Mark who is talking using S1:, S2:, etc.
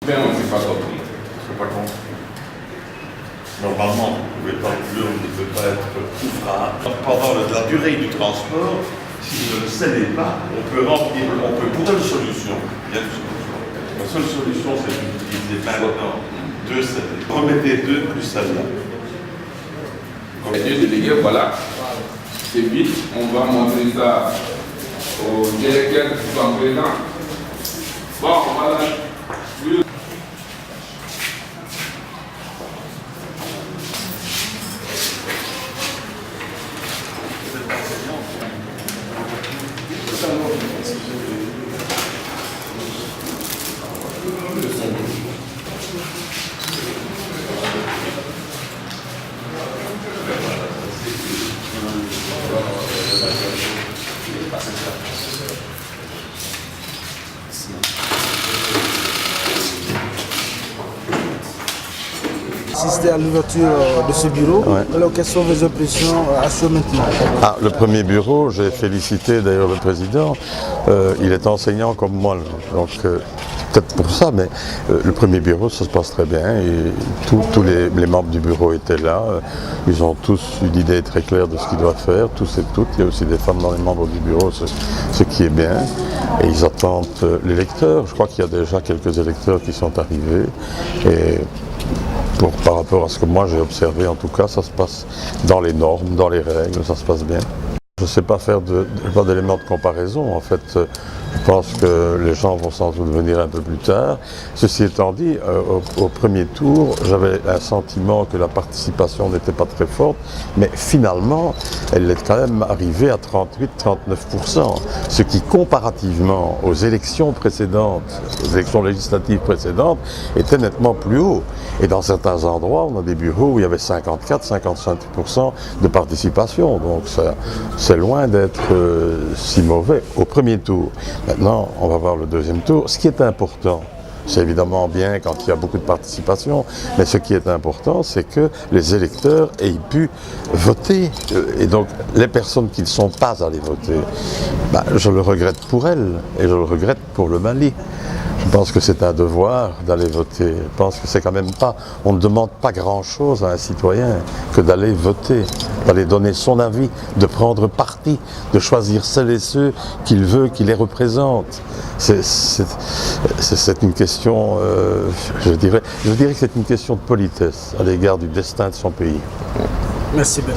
S1: Mais on ne s'est pas compris.
S2: C'est pas compris. Normalement, l'urne ne peut pas être ouvrable. Pendant la durée du transport, si vous ne le scellez pas, on peut remplir, pour seule solution, il y a une solution. La seule solution, c'est d'utiliser maintenant deux scellés. Remettez deux plus celle-là.
S1: Les deux délégués, voilà. C'est vite, on va montrer ça au directeur qui sont présents. Bon, voilà.
S3: Assisté à l'ouverture de ce bureau. Ouais. Alors, quelles sont vos impressions à ce maintenant?
S4: Le premier bureau, j'ai félicité d'ailleurs le président. Il est enseignant comme moi, donc peut-être pour ça, mais le premier bureau, ça se passe très bien. Et tous les membres du bureau étaient là. Ils ont tous une idée très claire de ce qu'ils doivent faire, tous et toutes. Il y a aussi des femmes dans les membres du bureau, ce qui est bien. Et ils attendent l'électeur. Je crois qu'il y a déjà quelques électeurs qui sont arrivés. Et par rapport à ce que moi j'ai observé, en tout cas, ça se passe dans les normes, dans les règles, ça se passe bien. Je ne sais pas faire pas d'éléments de comparaison. En fait, je pense que les gens vont sans doute venir un peu plus tard. Ceci étant dit, au premier tour, j'avais un sentiment que la participation n'était pas très forte, mais finalement, elle est quand même arrivée à 38-39%, ce qui, comparativement aux élections précédentes, aux élections législatives précédentes, était nettement plus haut. Et dans certains endroits, on a des bureaux où il y avait 54-55% de participation. Donc c'est loin d'être si mauvais au premier tour. Maintenant, on va voir le deuxième tour. Ce qui est important, c'est évidemment bien quand il y a beaucoup de participation, mais ce qui est important, c'est que les électeurs aient pu voter. Et donc, les personnes qui ne sont pas allées voter, je le regrette pour elles et je le regrette pour le Mali. Je pense que c'est un devoir d'aller voter. Je pense que c'est quand même pas, on ne demande pas grand-chose à un citoyen que d'aller voter, d'aller donner son avis, de prendre parti, de choisir celles et ceux qu'il veut, qui les représentent. C'est une question, je dirais que c'est une question de politesse à l'égard du destin de son pays.
S3: Merci bien.